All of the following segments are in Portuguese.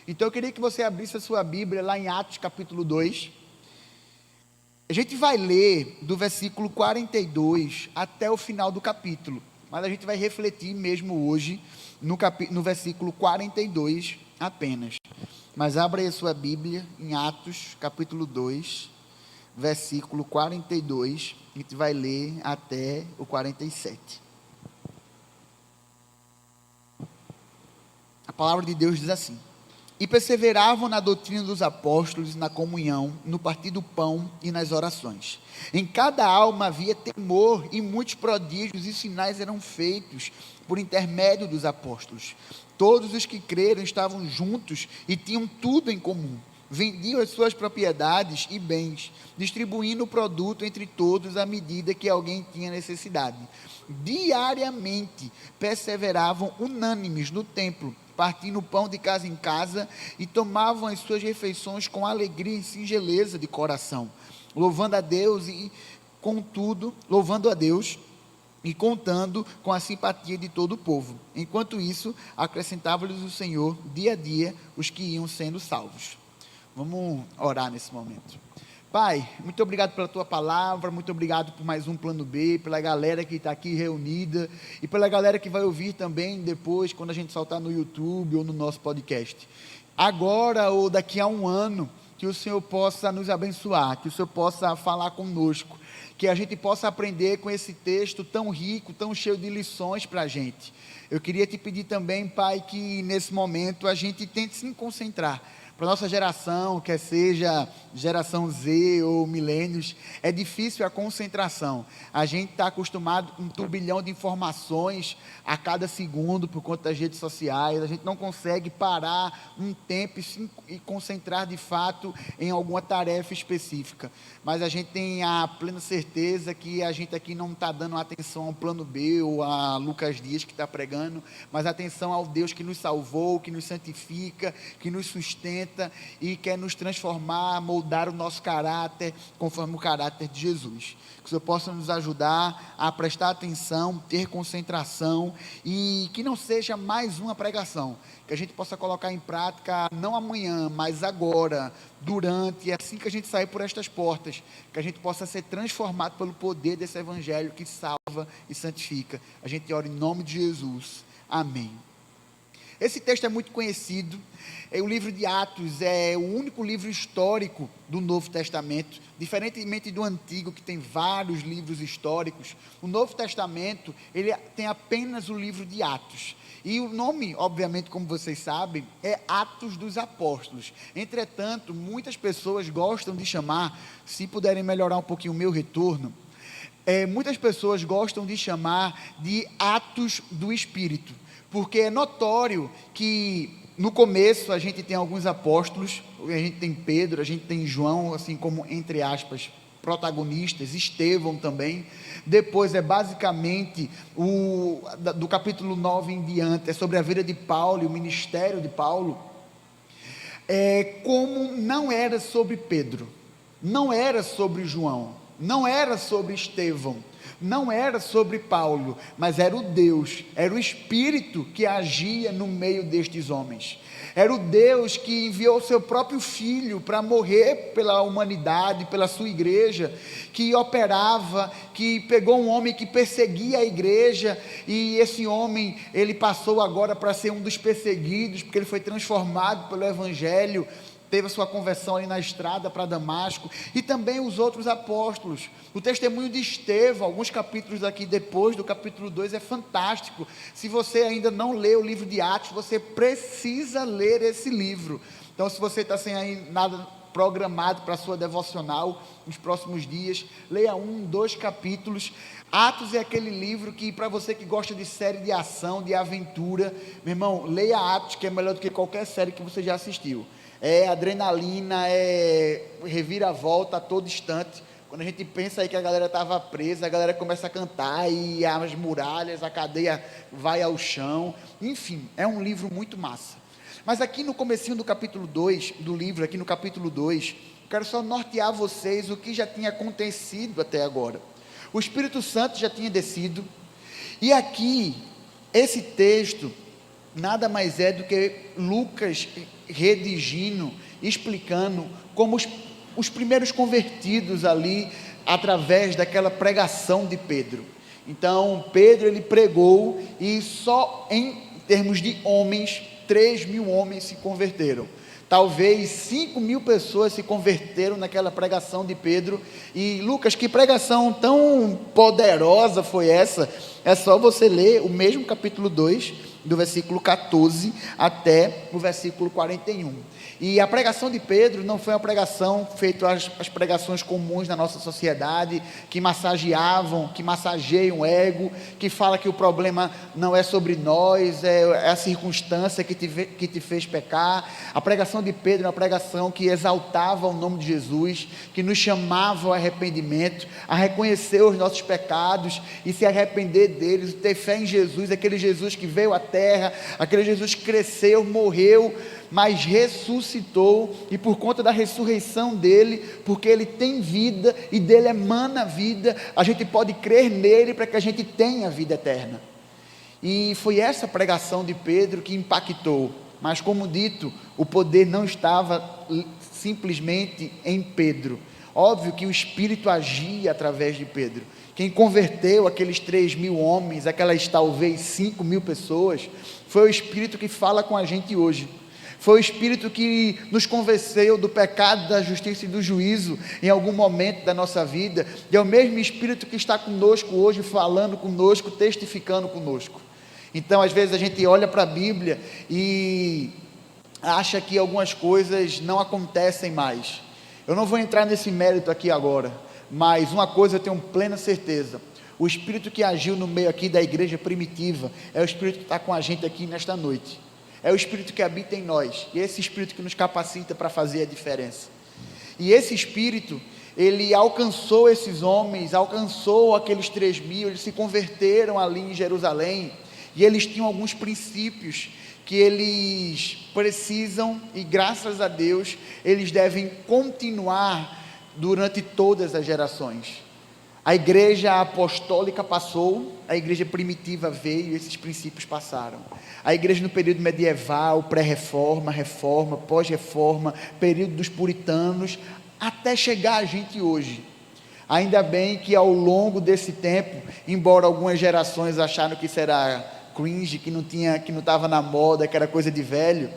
Então eu queria que você abrisse a sua Bíblia lá em Atos capítulo 2. A gente vai ler do versículo 42 até o final do capítulo, mas a gente vai refletir mesmo hoje no versículo 42 apenas. Mas abra aí a sua Bíblia em Atos capítulo 2, versículo 42, a gente vai ler até o 47. A palavra de Deus diz assim: e perseveravam na doutrina dos apóstolos, na comunhão, no partir do pão e nas orações. Em cada alma havia temor, e muitos prodígios e sinais eram feitos por intermédio dos apóstolos. Todos os que creram estavam juntos e tinham tudo em comum. Vendiam as suas propriedades e bens, distribuindo o produto entre todos à medida que alguém tinha necessidade. Diariamente perseveravam unânimes no templo, partindo o pão de casa em casa e tomavam as suas refeições com alegria e singeleza de coração, louvando a Deus e contando com a simpatia de todo o povo. Enquanto isso, acrescentava-lhes o Senhor dia a dia os que iam sendo salvos. Vamos orar nesse momento. Pai, muito obrigado pela tua palavra, muito obrigado por mais um plano B, pela galera que está aqui reunida e pela galera que vai ouvir também depois, quando a gente soltar no YouTube ou no nosso podcast. Agora ou daqui a um ano, que o Senhor possa nos abençoar, que o Senhor possa falar conosco, que a gente possa aprender com esse texto tão rico, tão cheio de lições para a gente. Eu queria te pedir também, Pai, que nesse momento a gente tente se concentrar. Para a nossa geração, quer seja geração Z ou milênios, é difícil a concentração. A gente está acostumado com um turbilhão de informações a cada segundo por conta das redes sociais. A gente não consegue parar um tempo e concentrar de fato em alguma tarefa específica. Mas a gente tem a plena certeza que a gente aqui não está dando atenção ao plano B ou a Lucas Dias que está pregando, mas atenção ao Deus que nos salvou, que nos santifica, que nos sustenta e quer nos transformar, moldar o nosso caráter conforme o caráter de Jesus. Que o Senhor possa nos ajudar a prestar atenção, ter concentração e que não seja mais uma pregação, que a gente possa colocar em prática não amanhã, mas agora, durante, assim que a gente sair por estas portas, que a gente possa ser transformado pelo poder desse evangelho que salva e santifica. A gente ora em nome de Jesus, amém. Esse texto é muito conhecido. O livro de Atos é o único livro histórico do Novo Testamento, diferentemente do Antigo, que tem vários livros históricos. O Novo Testamento, ele tem apenas o livro de Atos, e o nome, obviamente, como vocês sabem, é Atos dos Apóstolos. Entretanto, muitas pessoas gostam de chamar, se puderem melhorar um pouquinho o meu retorno, muitas pessoas gostam de chamar de Atos do Espírito, porque é notório que no começo a gente tem alguns apóstolos, a gente tem Pedro, a gente tem João, assim como, entre aspas, protagonistas, Estevão também. Depois é basicamente, do capítulo 9 em diante, é sobre a vida de Paulo e o ministério de Paulo. Como não era sobre Pedro, não era sobre João, não era sobre Estevão, não era sobre Paulo, mas era o Espírito que agia no meio destes homens. Era o Deus que enviou o seu próprio Filho para morrer pela humanidade, pela sua igreja, que operava, que pegou um homem que perseguia a igreja, e esse homem, ele passou agora para ser um dos perseguidos, porque ele foi transformado pelo Evangelho, teve a sua conversão ali na estrada para Damasco, e também os outros apóstolos. O testemunho de Estevão, alguns capítulos aqui depois do capítulo 2, é fantástico. Se você ainda não leu o livro de Atos, você precisa ler esse livro. Então, se você está sem aí nada programado para a sua devocional nos próximos dias, leia 2 capítulos. Atos é aquele livro que, para você que gosta de série de ação, de aventura, meu irmão, leia Atos, que é melhor do que qualquer série que você já assistiu. É adrenalina, é reviravolta a todo instante. Quando a gente pensa aí que a galera estava presa, a galera começa a cantar, e as muralhas, a cadeia vai ao chão. Enfim, é um livro muito massa. Mas aqui no comecinho do capítulo 2, do livro, aqui no capítulo 2, eu quero só nortear vocês o que já tinha acontecido até agora. O Espírito Santo já tinha descido, e aqui, esse texto, nada mais é do que Lucas redigindo, explicando como os primeiros convertidos ali, através daquela pregação de Pedro. Então, Pedro, ele pregou, e só em termos de homens, 3.000 homens se converteram. Talvez 5.000 pessoas se converteram naquela pregação de Pedro. E Lucas, que pregação tão poderosa foi essa? É só você ler o mesmo capítulo 2, do versículo 14 até o versículo 41. E a pregação de Pedro não foi uma pregação feita as pregações comuns da nossa sociedade, que massageiam o ego, que fala que o problema não é sobre nós, é a circunstância que te fez pecar. A pregação de Pedro é uma pregação que exaltava o nome de Jesus, que nos chamava ao arrependimento, a reconhecer os nossos pecados e se arrepender deles, ter fé em Jesus, aquele Jesus que veio à terra, aquele Jesus que cresceu, morreu, mas ressuscitou, e por conta da ressurreição dele, porque ele tem vida e dele emana vida, a gente pode crer nele para que a gente tenha vida eterna. E foi essa pregação de Pedro que impactou. Mas, como dito, o poder não estava simplesmente em Pedro. Óbvio que o Espírito agia através de Pedro. Quem converteu aqueles 3.000 homens, aquelas talvez 5.000 pessoas, foi o Espírito que fala com a gente hoje. Foi o Espírito que nos convenceu do pecado, da justiça e do juízo em algum momento da nossa vida, e é o mesmo Espírito que está conosco hoje, falando conosco, testificando conosco. Então, às vezes a gente olha para a Bíblia e acha que algumas coisas não acontecem mais. Eu não vou entrar nesse mérito aqui agora, mas uma coisa eu tenho plena certeza: o Espírito que agiu no meio aqui da igreja primitiva é o Espírito que está com a gente aqui nesta noite. É o Espírito que habita em nós, e esse Espírito que nos capacita para fazer a diferença. E esse Espírito, ele alcançou esses homens, alcançou aqueles 3.000, eles se converteram ali em Jerusalém, e eles tinham alguns princípios que eles precisam, e graças a Deus, eles devem continuar durante todas as gerações. A igreja apostólica passou, a igreja primitiva veio e esses princípios passaram. A igreja no período medieval, pré-reforma, reforma, pós-reforma, período dos puritanos, até chegar a gente hoje. Ainda bem que ao longo desse tempo, embora algumas gerações acharam que isso era cringe, que não estava na moda, que era coisa de velho,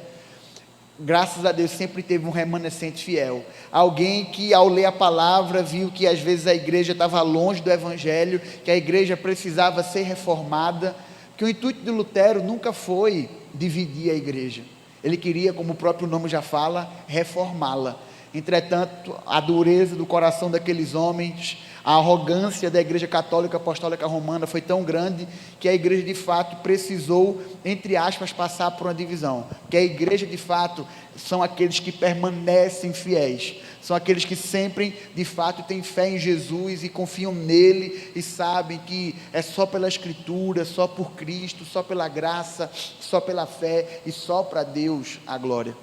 graças a Deus sempre teve um remanescente fiel, alguém que ao ler a palavra viu que às vezes a igreja estava longe do evangelho, que a igreja precisava ser reformada, que o intuito de Lutero nunca foi dividir a igreja, ele queria, como o próprio nome já fala, reformá-la. Entretanto, a dureza do coração daqueles homens, a arrogância da igreja católica apostólica romana foi tão grande que a igreja de fato precisou, entre aspas, passar por uma divisão, que a igreja de fato são aqueles que permanecem fiéis, são aqueles que sempre de fato têm fé em Jesus e confiam nele e sabem que é só pela escritura, só por Cristo, só pela graça, só pela fé e só para Deus a glória.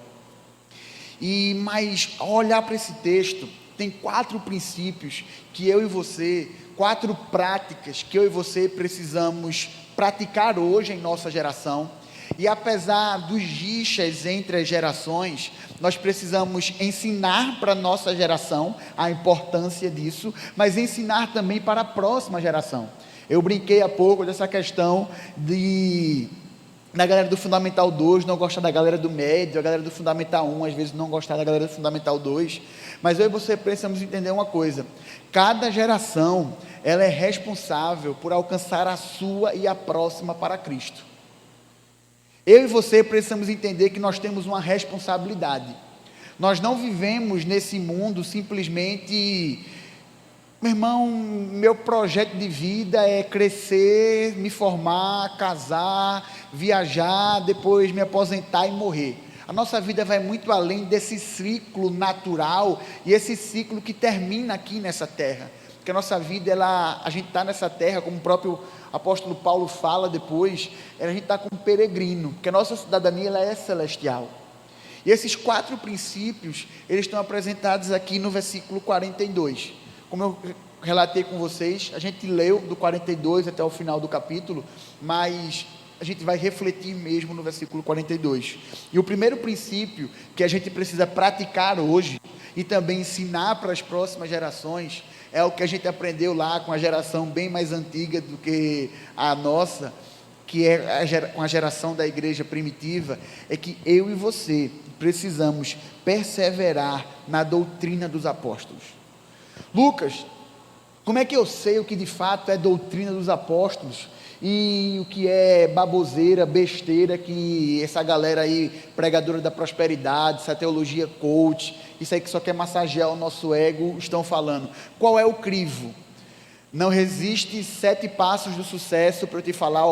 Mas ao olhar para esse texto, tem 4 princípios que eu e você, 4 práticas que eu e você precisamos praticar hoje em nossa geração. E apesar dos rixas entre as gerações, nós precisamos ensinar para a nossa geração a importância disso, mas ensinar também para a próxima geração. Eu brinquei há pouco dessa questão da galera do Fundamental 2 não gostar da galera do médio, a galera do Fundamental 1 às vezes não gostar da galera do Fundamental 2, mas eu e você precisamos entender uma coisa: cada geração, ela é responsável por alcançar a sua e a próxima para Cristo. Eu e você precisamos entender que nós temos uma responsabilidade. Nós não vivemos nesse mundo simplesmente: meu irmão, meu projeto de vida é crescer, me formar, casar, viajar, depois me aposentar e morrer. A nossa vida vai muito além desse ciclo natural e esse ciclo que termina aqui nessa terra. Porque a nossa vida, a gente está nessa terra, como o próprio apóstolo Paulo fala depois, a gente está como peregrino, porque a nossa cidadania ela é celestial. E esses 4 princípios, eles estão apresentados aqui no versículo 42. Como eu relatei com vocês, a gente leu do 42 até o final do capítulo, mas a gente vai refletir mesmo no versículo 42. E o primeiro princípio que a gente precisa praticar hoje e também ensinar para as próximas gerações é o que a gente aprendeu lá com a geração bem mais antiga do que a nossa, que é com a geração da igreja primitiva, é que eu e você precisamos perseverar na doutrina dos apóstolos. Lucas, como é que eu sei o que de fato é doutrina dos apóstolos e o que é baboseira, besteira que essa galera aí, pregadora da prosperidade, essa teologia coach, isso aí que só quer massagear o nosso ego, estão falando? Qual é o crivo? Não resiste 7 passos do sucesso para eu te falar,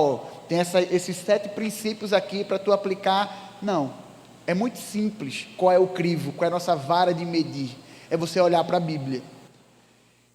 tem esses 7 princípios aqui para tu aplicar. Não, é muito simples. Qual é o crivo? Qual é a nossa vara de medir? É você olhar para a Bíblia.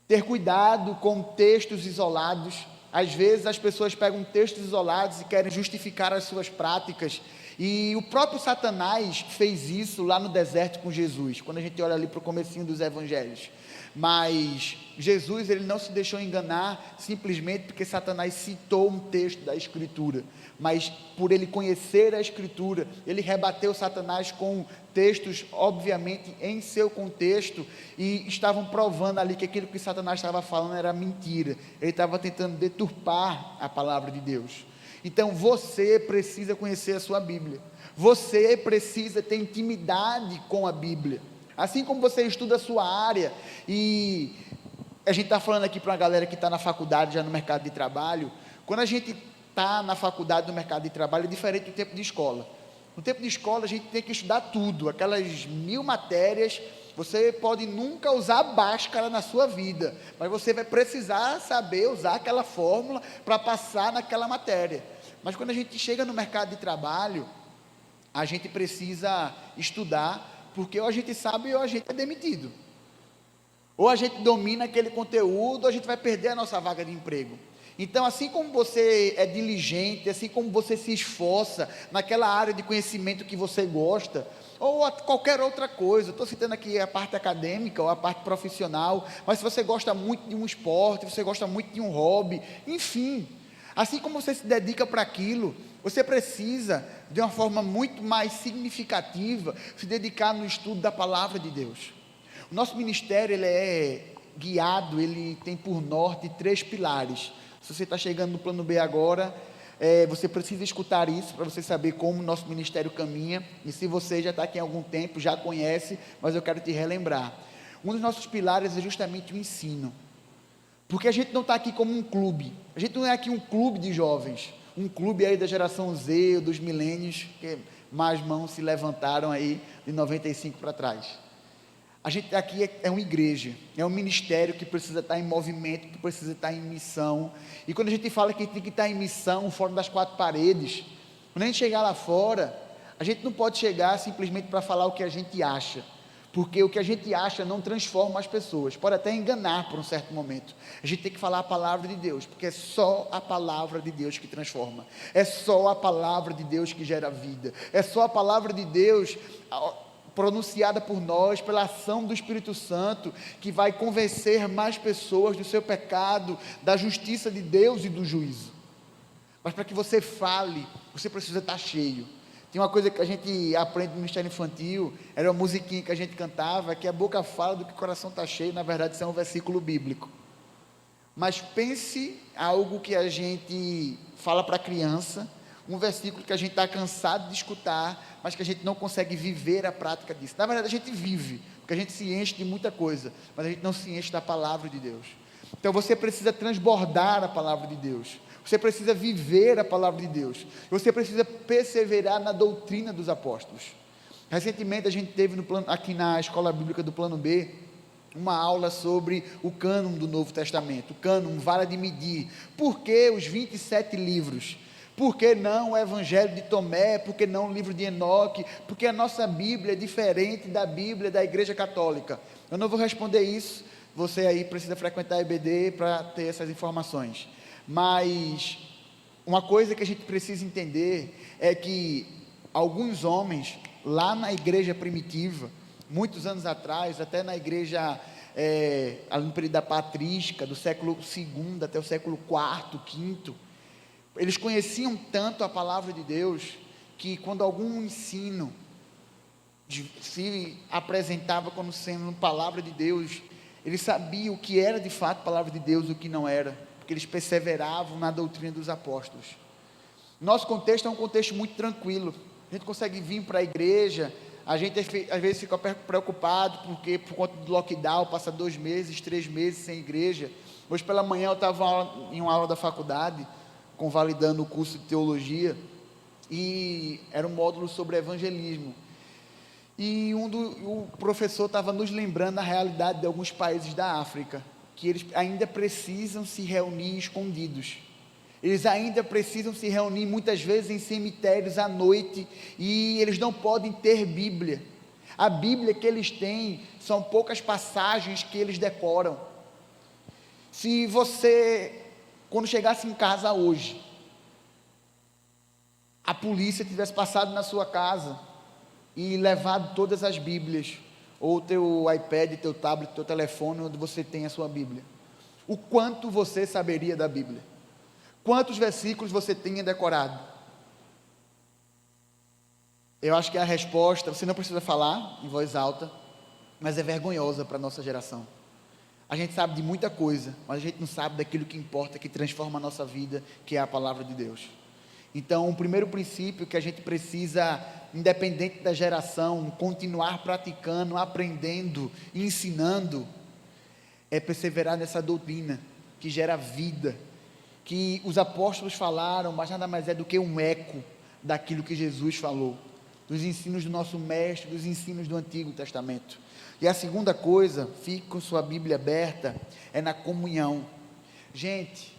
Ter cuidado com textos isolados. Às vezes as pessoas pegam textos isolados e querem justificar as suas práticas, e o próprio Satanás fez isso lá no deserto com Jesus, quando a gente olha ali para o comecinho dos evangelhos. Mas Jesus, ele não se deixou enganar simplesmente porque Satanás citou um texto da Escritura, mas por ele conhecer a Escritura, ele rebateu Satanás com textos, obviamente, em seu contexto, e estavam provando ali que aquilo que Satanás estava falando era mentira, ele estava tentando deturpar a palavra de Deus. Então você precisa conhecer a sua Bíblia, você precisa ter intimidade com a Bíblia, assim como você estuda a sua área, e a gente está falando aqui para uma galera que está na faculdade, já no mercado de trabalho. Quando a gente está na faculdade, no mercado de trabalho, é diferente do tempo de escola. No tempo de escola a gente tem que estudar tudo, aquelas 1000 matérias, você pode nunca usar Bhaskara na sua vida, mas você vai precisar saber usar aquela fórmula para passar naquela matéria. Mas quando a gente chega no mercado de trabalho, a gente precisa estudar, porque ou a gente sabe ou a gente é demitido, ou a gente domina aquele conteúdo, ou a gente vai perder a nossa vaga de emprego. Então, assim como você é diligente, assim como você se esforça naquela área de conhecimento que você gosta, ou qualquer outra coisa, estou citando aqui a parte acadêmica ou a parte profissional, mas se você gosta muito de um esporte, você gosta muito de um hobby, enfim, assim como você se dedica para aquilo, você precisa, de uma forma muito mais significativa, se dedicar no estudo da palavra de Deus. O nosso ministério, ele é guiado, ele tem por norte 3 pilares. Se você está chegando no plano B agora, você precisa escutar isso, para você saber como o nosso ministério caminha, e se você já está aqui há algum tempo, já conhece, mas eu quero te relembrar. Um dos nossos pilares é justamente o ensino, porque a gente não está aqui como um clube, a gente não é aqui um clube de jovens, um clube aí da geração Z, ou dos milênios, que mais mãos se levantaram aí, de 95 para trás. A gente aqui é uma igreja, é um ministério que precisa estar em movimento, que precisa estar em missão, e quando a gente fala que tem que estar em missão, fora das 4 paredes, quando a gente chegar lá fora, a gente não pode chegar simplesmente para falar o que a gente acha, porque o que a gente acha não transforma as pessoas, pode até enganar por um certo momento. A gente tem que falar a palavra de Deus, porque é só a palavra de Deus que transforma, é só a palavra de Deus que gera vida, é só a palavra de Deus pronunciada por nós, pela ação do Espírito Santo, que vai convencer mais pessoas do seu pecado, da justiça de Deus e do juízo. Mas para que você fale, você precisa estar cheio. Tem uma coisa que a gente aprende no Ministério Infantil, era uma musiquinha que a gente cantava, que a boca fala do que o coração está cheio, na verdade isso é um versículo bíblico. Mas pense algo que a gente fala para a criança, um versículo que a gente está cansado de escutar, mas que a gente não consegue viver a prática disso. Na verdade a gente vive, porque a gente se enche de muita coisa, mas a gente não se enche da palavra de Deus. Então você precisa transbordar a palavra de Deus, você precisa viver a palavra de Deus, você precisa perseverar na doutrina dos apóstolos. Recentemente a gente teve aqui na Escola Bíblica do Plano B, uma aula sobre o cânon do Novo Testamento, o cânon, vara de medir, por que os 27 livros? Por que não o Evangelho de Tomé? Por que não o livro de Enoque? Porque a nossa Bíblia é diferente da Bíblia da Igreja Católica. Eu não vou responder isso, você aí precisa frequentar a EBD para ter essas informações. Mas uma coisa que a gente precisa entender é que alguns homens, lá na igreja primitiva, muitos anos atrás, até na igreja, ali no período da patrística, do século II até o século IV, V, Eles conheciam tanto a palavra de Deus, que quando algum ensino se apresentava como sendo palavra de Deus, eles sabiam o que era de fato palavra de Deus e o que não era, porque eles perseveravam na doutrina dos apóstolos. Nosso contexto é um contexto muito tranquilo, a gente consegue vir para a igreja, a gente às vezes fica preocupado, porque por conta do lockdown, passa 2 meses, 3 meses sem igreja. Hoje pela manhã eu estava em uma aula da faculdade, convalidando o curso de teologia, e era um módulo sobre evangelismo, e o professor estava nos lembrando a realidade de alguns países da África, que eles ainda precisam se reunir escondidos, eles ainda precisam se reunir muitas vezes em cemitérios à noite, e eles não podem ter Bíblia. A Bíblia que eles têm são poucas passagens que eles decoram. Se você, quando chegasse em casa hoje, a polícia tivesse passado na sua casa e levado todas as Bíblias, ou teu iPad, teu tablet, teu telefone, onde você tem a sua Bíblia, o quanto você saberia da Bíblia? Quantos versículos você tinha decorado? Eu acho que a resposta, você não precisa falar em voz alta, mas é vergonhosa para a nossa geração. A gente sabe de muita coisa, mas a gente não sabe daquilo que importa, que transforma a nossa vida, que é a palavra de Deus. Então, o primeiro princípio que a gente precisa, independente da geração, continuar praticando, aprendendo, ensinando, é perseverar nessa doutrina que gera vida, que os apóstolos falaram, mas nada mais é do que um eco daquilo que Jesus falou, dos ensinos do nosso mestre, dos ensinos do Antigo Testamento. E a segunda coisa, fique com sua Bíblia aberta, é na comunhão. Gente,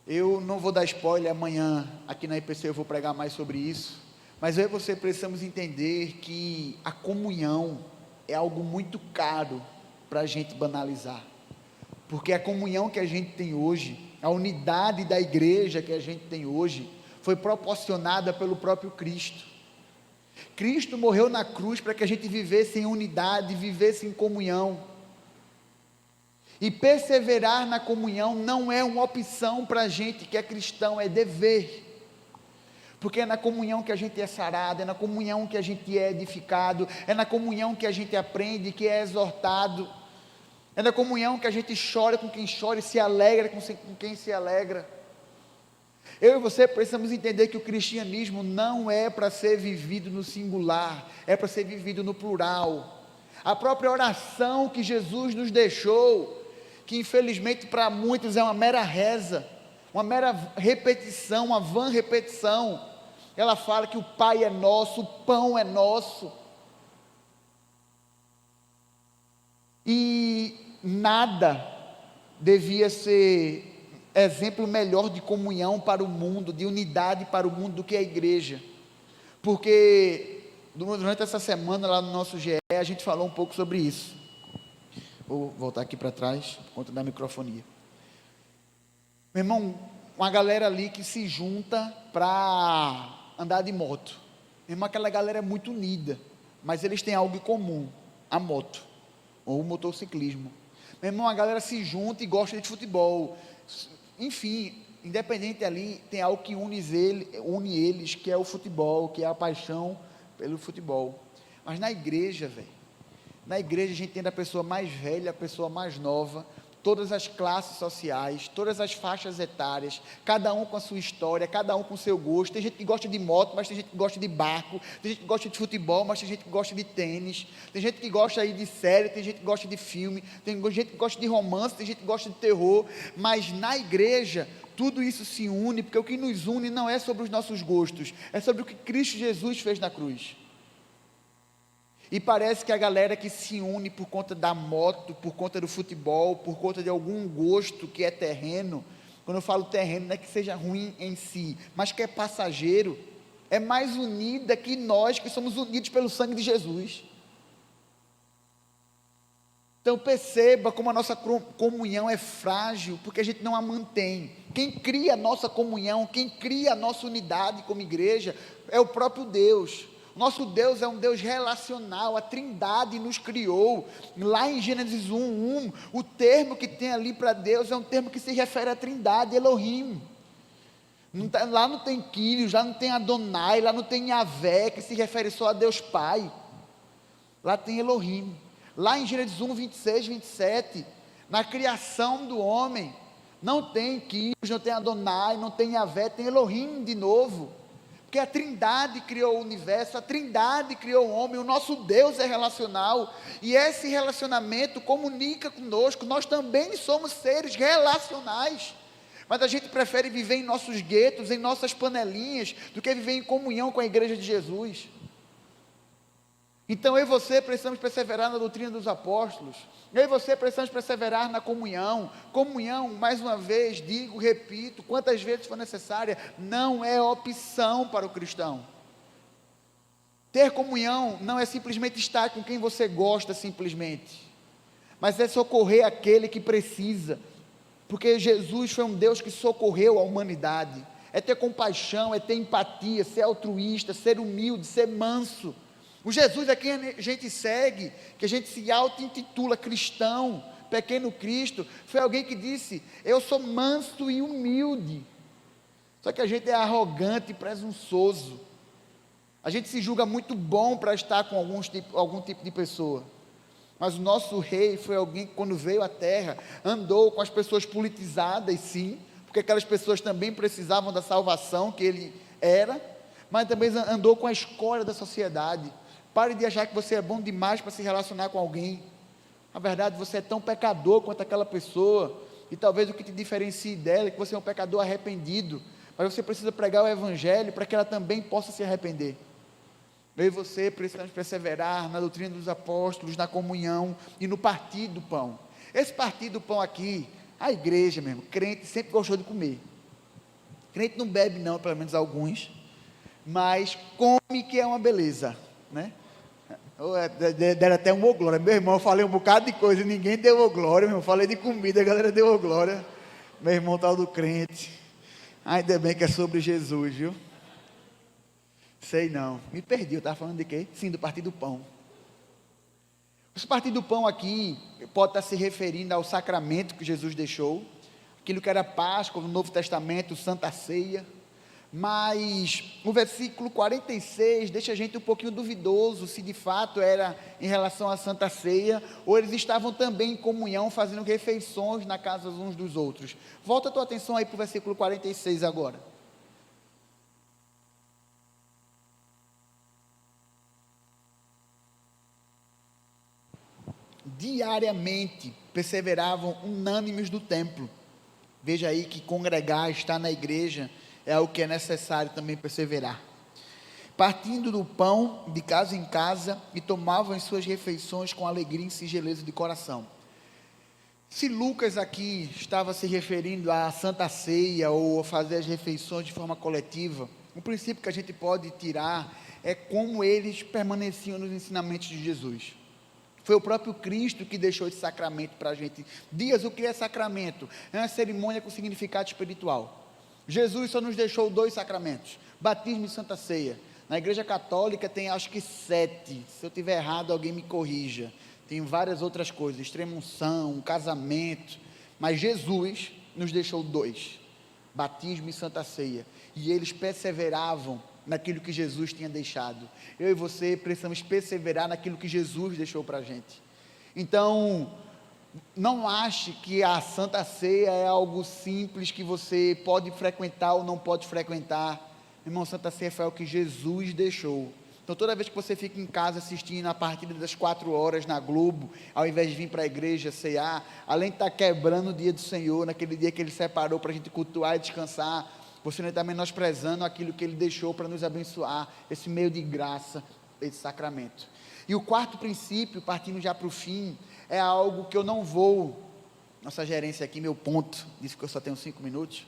eu não vou dar spoiler, amanhã aqui na IPC eu vou pregar mais sobre isso, mas eu e você precisamos entender que a comunhão é algo muito caro para a gente banalizar, porque a comunhão que a gente tem hoje, a unidade da igreja que a gente tem hoje, foi proporcionada pelo próprio Cristo. Cristo morreu na cruz para que a gente vivesse em unidade, vivesse em comunhão, e perseverar na comunhão não é uma opção para a gente que é cristão, é dever, porque é na comunhão que a gente é sarado, é na comunhão que a gente é edificado, é na comunhão que a gente aprende, que é exortado, é na comunhão que a gente chora com quem chora e se alegra com quem se alegra. Eu e você precisamos entender que o cristianismo não é para ser vivido no singular, é para ser vivido no plural. A própria oração que Jesus nos deixou, que infelizmente para muitos é uma mera reza, uma mera repetição, uma vã repetição, ela fala que o Pai é nosso, o pão é nosso, e nada devia ser exemplo melhor de comunhão para o mundo, de unidade para o mundo, do que a igreja, porque durante essa semana lá no nosso GE, a gente falou um pouco sobre isso. Vou voltar aqui para trás, por conta da microfonia. Meu irmão, uma galera ali que se junta para andar de moto. Meu irmão, aquela galera é muito unida, mas eles têm algo em comum, a moto, ou o motociclismo. Meu irmão, a galera se junta e gosta de futebol. Enfim, independente ali, tem algo que une eles, que é o futebol, que é a paixão pelo futebol. Mas na igreja, na igreja a gente tem a pessoa mais velha, a pessoa mais nova, todas as classes sociais, todas as faixas etárias, cada um com a sua história, cada um com o seu gosto. Tem gente que gosta de moto, mas tem gente que gosta de barco, tem gente que gosta de futebol, mas tem gente que gosta de tênis, tem gente que gosta aí de série, tem gente que gosta de filme, tem gente que gosta de romance, tem gente que gosta de terror, mas na igreja tudo isso se une, porque o que nos une não é sobre os nossos gostos, é sobre o que Cristo Jesus fez na cruz. E parece que a galera que se une por conta da moto, por conta do futebol, por conta de algum gosto que é terreno, quando eu falo terreno, não é que seja ruim em si, mas que é passageiro, é mais unida que nós que somos unidos pelo sangue de Jesus. Então perceba como a nossa comunhão é frágil, porque a gente não a mantém. Quem cria a nossa comunhão, quem cria a nossa unidade como igreja, é o próprio Deus. Nosso Deus é um Deus relacional, a Trindade nos criou. Lá em Gênesis 1:1, o termo que tem ali para Deus é um termo que se refere à Trindade, Elohim. Lá não tem Quírios, lá não tem Adonai, lá não tem Yahvé, que se refere só a Deus Pai. Lá tem Elohim. Lá em Gênesis 1, 26, 27, na criação do homem, não tem Quírios, não tem Adonai, não tem Yahvé, tem Elohim de novo. Porque a Trindade criou o universo, a Trindade criou o homem, o nosso Deus é relacional, e esse relacionamento comunica conosco. Nós também somos seres relacionais, mas a gente prefere viver em nossos guetos, em nossas panelinhas, do que viver em comunhão com a igreja de Jesus. Então eu e você precisamos perseverar na doutrina dos apóstolos, eu e você precisamos perseverar na comunhão. Comunhão, mais uma vez, digo, repito, quantas vezes for necessária, não é opção para o cristão. Ter comunhão não é simplesmente estar com quem você gosta simplesmente, mas é socorrer aquele que precisa, porque Jesus foi um Deus que socorreu a humanidade. É ter compaixão, é ter empatia, ser altruísta, ser humilde, ser manso. O Jesus a quem a gente segue, que a gente se auto-intitula cristão, pequeno Cristo, foi alguém que disse: eu sou manso e humilde. Só que a gente é arrogante e presunçoso. A gente se julga muito bom para estar com algum tipo de pessoa. Mas o nosso rei foi alguém que, quando veio à terra, andou com as pessoas politizadas, sim, porque aquelas pessoas também precisavam da salvação que ele era, mas também andou com a escória da sociedade. Pare de achar que você é bom demais para se relacionar com alguém. Na verdade, você é tão pecador quanto aquela pessoa, e talvez o que te diferencie dela é que você é um pecador arrependido, mas você precisa pregar o evangelho para que ela também possa se arrepender. Eu e você precisamos perseverar na doutrina dos apóstolos, na comunhão e no partir do pão. Esse partir do pão aqui, a igreja mesmo, crente sempre gostou de comer. Crente não bebe não, pelo menos alguns, mas come, que é uma beleza, né? Deram até uma glória. Meu irmão, eu falei um bocado de coisa e ninguém deu glória, meu irmão. Falei de comida, a galera deu glória. Meu irmão tal do crente. Ainda bem que é sobre Jesus, viu? Sei não, me perdi, eu estava falando de quê? Sim, do partir do pão. Esse partir do pão aqui pode estar se referindo ao sacramento que Jesus deixou, aquilo que era Páscoa no Novo Testamento, Santa Ceia. Mas o versículo 46 deixa a gente um pouquinho duvidoso se de fato era em relação à Santa Ceia, ou eles estavam também em comunhão, fazendo refeições na casa uns dos outros. Volta a tua atenção aí para o versículo 46 agora. Diariamente perseveravam unânimes do templo. Veja aí que congregar, estar na igreja, é algo que é necessário também perseverar. Partindo do pão de casa em casa e tomavam as suas refeições com alegria e singeleza de coração. Se Lucas aqui estava se referindo à Santa Ceia ou a fazer as refeições de forma coletiva, um princípio que a gente pode tirar é como eles permaneciam nos ensinamentos de Jesus. Foi o próprio Cristo que deixou esse sacramento para a gente. Dias, o que é sacramento? É uma cerimônia com significado espiritual. Jesus só nos deixou 2 sacramentos, batismo e Santa Ceia. Na igreja católica tem acho que 7, se eu estiver errado alguém me corrija. Tem várias outras coisas, extrema-unção, casamento, mas Jesus nos deixou 2, batismo e Santa Ceia, e eles perseveravam naquilo que Jesus tinha deixado. Eu e você precisamos perseverar naquilo que Jesus deixou para a gente. Então, não ache que a Santa Ceia é algo simples que você pode frequentar ou não pode frequentar. Irmão, Santa Ceia foi o que Jesus deixou. Então toda vez que você fica em casa assistindo a partida das 4 horas na Globo, ao invés de vir para a igreja cear, além de estar quebrando o dia do Senhor, naquele dia que Ele separou para a gente cultuar e descansar, você não está menosprezando aquilo que Ele deixou para nos abençoar, esse meio de graça, esse sacramento. E o 4º princípio, partindo já para o fim, é algo que eu não vou, nossa gerência aqui, meu ponto, disse que eu só tenho 5 minutos,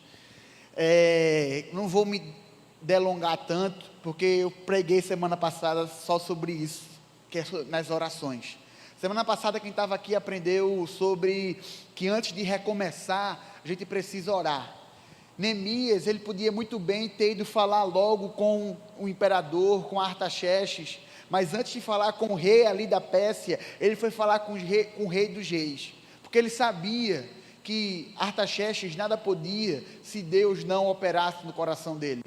não vou me delongar tanto, porque eu preguei semana passada só sobre isso, que é nas orações. Semana passada quem estava aqui aprendeu sobre que antes de recomeçar, a gente precisa orar. Neemias, ele podia muito bem ter ido falar logo com o imperador, com Artaxerxes, mas antes de falar com o rei ali da Pérsia, ele foi falar com o rei dos reis, porque ele sabia que Artaxerxes nada podia se Deus não operasse no coração dele.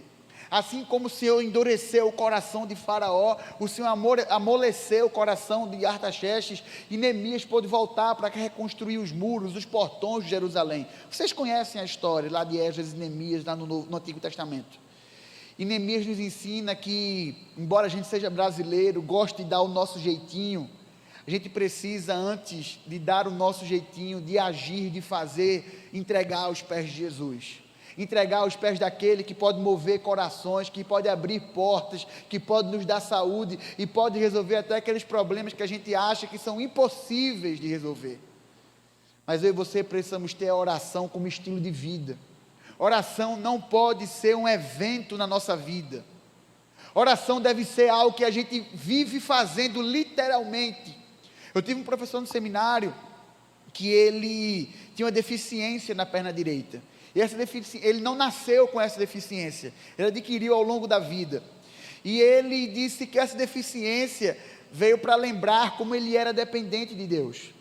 Assim como o Senhor endureceu o coração de Faraó, o Senhor amoleceu o coração de Artaxerxes, e Neemias pôde voltar para reconstruir os muros, os portões de Jerusalém. Vocês conhecem a história lá de Esdras e Neemias, lá no Antigo Testamento. E Neemias nos ensina que, embora a gente seja brasileiro, goste de dar o nosso jeitinho, a gente precisa, antes de dar o nosso jeitinho, de agir, de fazer, entregar aos pés de Jesus. Entregar aos pés daquele que pode mover corações, que pode abrir portas, que pode nos dar saúde e pode resolver até aqueles problemas que a gente acha que são impossíveis de resolver. Mas eu e você precisamos ter a oração como estilo de vida. Oração não pode ser um evento na nossa vida. Oração deve ser algo que a gente vive fazendo literalmente. Eu tive um professor no seminário que ele tinha uma deficiência na perna direita. E ele não nasceu com essa deficiência, ele adquiriu ao longo da vida. E ele disse que essa deficiência veio para lembrar como ele era dependente de Deus.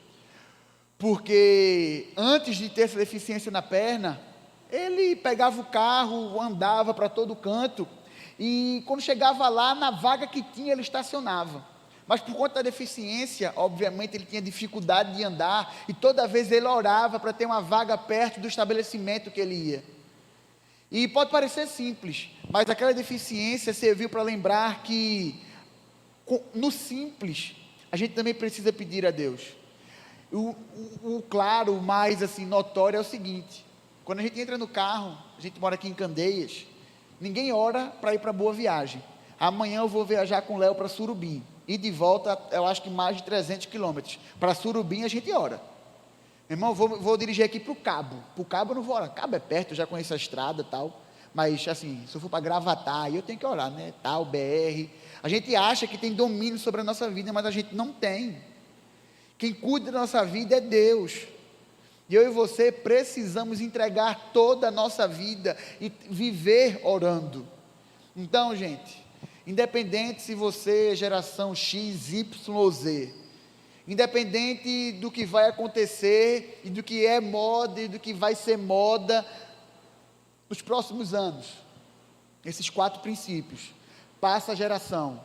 Porque antes de ter essa deficiência na perna, ele pegava o carro, andava para todo canto, e quando chegava lá, na vaga que tinha, ele estacionava. Mas por conta da deficiência, obviamente ele tinha dificuldade de andar, e toda vez ele orava para ter uma vaga perto do estabelecimento que ele ia. E pode parecer simples, mas aquela deficiência serviu para lembrar que, no simples, a gente também precisa pedir a Deus. O claro, o mais assim, notório é o seguinte: quando a gente entra no carro, a gente mora aqui em Candeias, ninguém ora para ir para Boa Viagem. Amanhã eu vou viajar com o Léo para Surubim, e de volta, eu acho que mais de 300 quilômetros. Para Surubim a gente ora. Meu irmão, vou dirigir aqui para o Cabo. Para o Cabo eu não vou orar. Cabo é perto, eu já conheço a estrada e tal. Mas assim, se eu for para Gravatar, aí eu tenho que orar, né? Tal, BR. A gente acha que tem domínio sobre a nossa vida, mas a gente não tem. Quem cuida da nossa vida é Deus. E eu e você precisamos entregar toda a nossa vida e viver orando. Então, gente, independente se você é geração X, Y ou Z, independente do que vai acontecer e do que é moda e do que vai ser moda nos próximos anos, esses 4 princípios: passa a geração,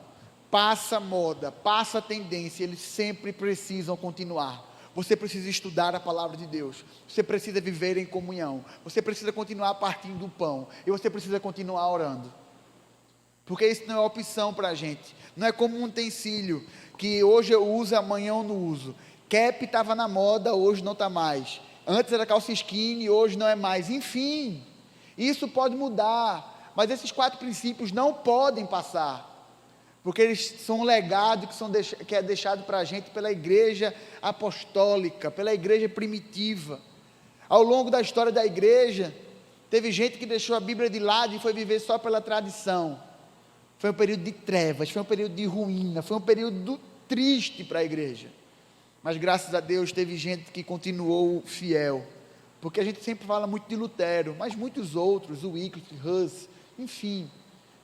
passa a moda, passa a tendência, eles sempre precisam continuar. Você precisa estudar a palavra de Deus, você precisa viver em comunhão, você precisa continuar partindo do pão, e você precisa continuar orando. Porque isso não é opção para a gente, não é como um utensílio, que hoje eu uso, amanhã eu não uso. Cap estava na moda, hoje não está mais. Antes era calça skinny, hoje não é mais. Enfim, isso pode mudar, mas esses 4 princípios não podem passar, porque eles são um legado que é deixado para a gente pela igreja apostólica, pela igreja primitiva. Ao longo da história da igreja, teve gente que deixou a Bíblia de lado e foi viver só pela tradição. Foi um período de trevas, foi um período de ruína, foi um período triste para a igreja. Mas graças a Deus teve gente que continuou fiel, porque a gente sempre fala muito de Lutero, mas muitos outros, o Wycliffe, Hus, enfim,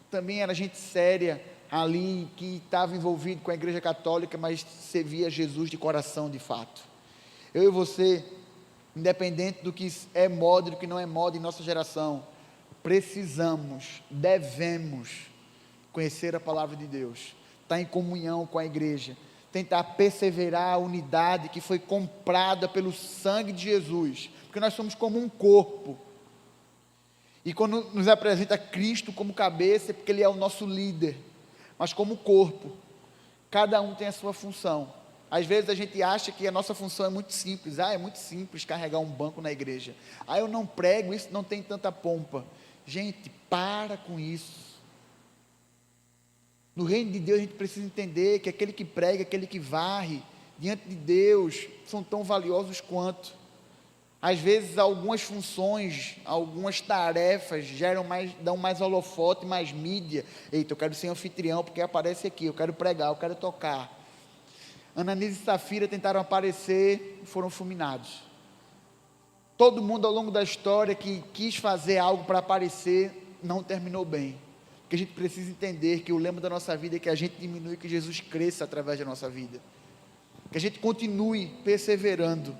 também era gente séria ali, que estava envolvido com a igreja católica, mas servia Jesus de coração de fato. Eu e você, independente do que é moda e do que não é moda em nossa geração, precisamos, devemos conhecer a palavra de Deus, estar em comunhão com a igreja, tentar perseverar a unidade que foi comprada pelo sangue de Jesus, porque nós somos como um corpo, e quando nos apresenta Cristo como cabeça, é porque Ele é o nosso líder, mas como corpo, cada um tem a sua função. Às vezes a gente acha que a nossa função é muito simples. É muito simples carregar um banco na igreja. Eu não prego, isso não tem tanta pompa. Gente, para com isso. No reino de Deus a gente precisa entender que aquele que prega, aquele que varre, diante de Deus, são tão valiosos quanto. Às vezes algumas funções, algumas tarefas dão mais holofote, mais mídia. Eita, eu quero ser anfitrião porque aparece aqui, eu quero pregar, eu quero tocar. Ananias e Safira tentaram aparecer e foram fulminados. Todo mundo ao longo da história que quis fazer algo para aparecer, não terminou bem. Porque a gente precisa entender que o lema da nossa vida é que a gente diminui, que Jesus cresça através da nossa vida. Que a gente continue perseverando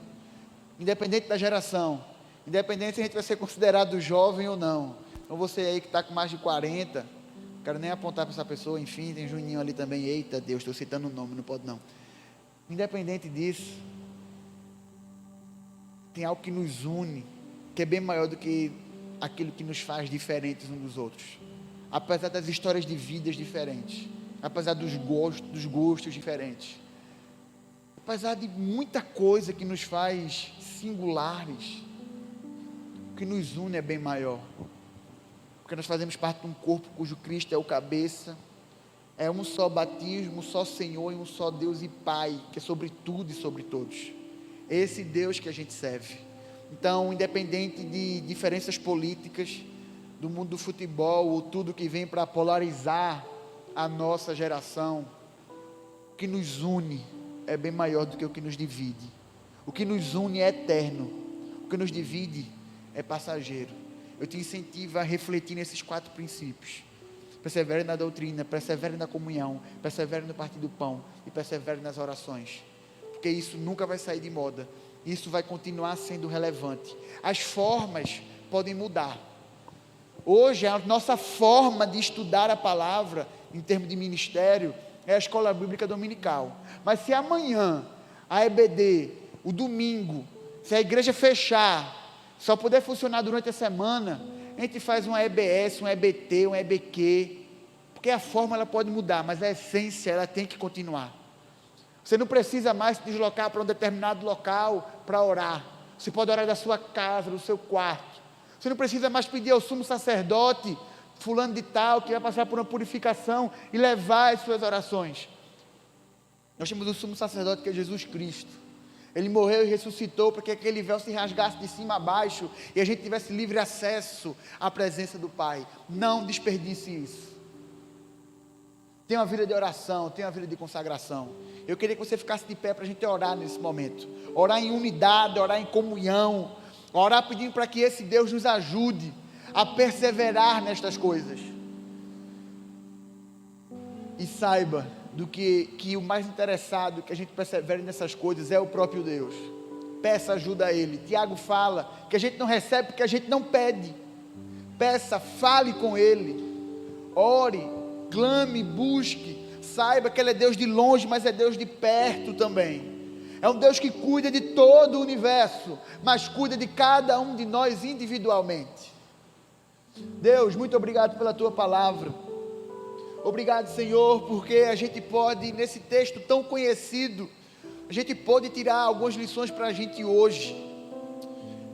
independente da geração, independente se a gente vai ser considerado jovem ou não. Então você aí que está com mais de 40, não quero nem apontar para essa pessoa, enfim, tem Juninho ali também, eita Deus, estou citando o nome, não pode não. Independente disso, tem algo que nos une, que é bem maior do que aquilo que nos faz diferentes uns dos outros. Apesar das histórias de vidas diferentes, apesar dos gostos diferentes, apesar de muita coisa que nos faz singulares, o que nos une é bem maior, porque nós fazemos parte de um corpo cujo Cristo é o cabeça, é um só batismo, um só Senhor e um só Deus e Pai, que é sobre tudo e sobre todos. Esse Deus que a gente serve. Então, independente de diferenças políticas, do mundo do futebol, ou tudo que vem para polarizar a nossa geração, o que nos une é bem maior do que o que nos divide. O que nos une é eterno, o que nos divide é passageiro. Eu te incentivo a refletir nesses 4 princípios. Persevere na doutrina, persevere na comunhão, persevere no partir do pão e persevere nas orações, porque isso nunca vai sair de moda, isso vai continuar sendo relevante. As formas podem mudar. Hoje a nossa forma de estudar a palavra, em termos de ministério, é a escola bíblica dominical, mas se amanhã a EBD, o domingo, se a igreja fechar, só puder funcionar durante a semana, a gente faz uma EBS, um EBT, um EBQ, porque a forma ela pode mudar, mas a essência ela tem que continuar. Você não precisa mais se deslocar para um determinado local para orar, você pode orar da sua casa, do seu quarto. Você não precisa mais pedir ao sumo sacerdote, fulano de tal, que vai passar por uma purificação e levar as suas orações. Nós temos um sumo sacerdote que é Jesus Cristo. Ele morreu e ressuscitou para que aquele véu se rasgasse de cima a baixo e a gente tivesse livre acesso à presença do Pai. Não desperdice isso. Tenha uma vida de oração, tenha uma vida de consagração. Eu queria que você ficasse de pé para a gente orar nesse momento. Orar em unidade, orar em comunhão, orar pedindo para que esse Deus nos ajude a perseverar nestas coisas. E saiba que o mais interessado que a gente persevere nessas coisas é o próprio Deus. Peça ajuda a Ele. Tiago fala que a gente não recebe porque a gente não pede. Peça, fale com Ele, ore, clame, busque, saiba que Ele é Deus de longe, mas é Deus de perto também. É um Deus que cuida de todo o universo, mas cuida de cada um de nós individualmente. Deus, muito obrigado pela Tua palavra. Obrigado, Senhor, porque a gente pode, nesse texto tão conhecido, a gente pode tirar algumas lições para a gente hoje.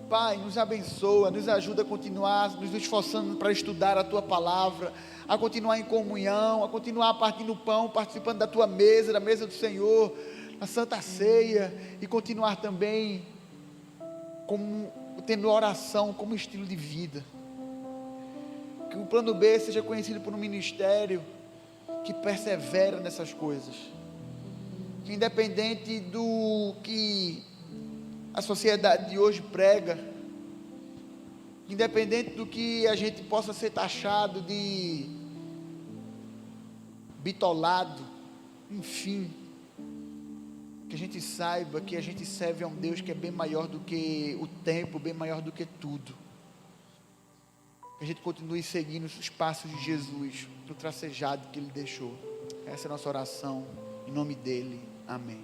Pai, nos abençoa, nos ajuda a continuar nos esforçando para estudar a Tua palavra, a continuar em comunhão, a continuar partindo o pão, participando da Tua mesa, da mesa do Senhor, na Santa Ceia, e continuar também tendo oração como estilo de vida. Que o plano B seja conhecido por um ministério que persevera nessas coisas, que independente do que a sociedade de hoje prega, independente do que a gente possa ser taxado de bitolado, enfim, que a gente saiba que a gente serve a um Deus que é bem maior do que o tempo, bem maior do que tudo. Que a gente continue seguindo os passos de Jesus, no tracejado que Ele deixou. Essa é a nossa oração, em nome dEle, amém.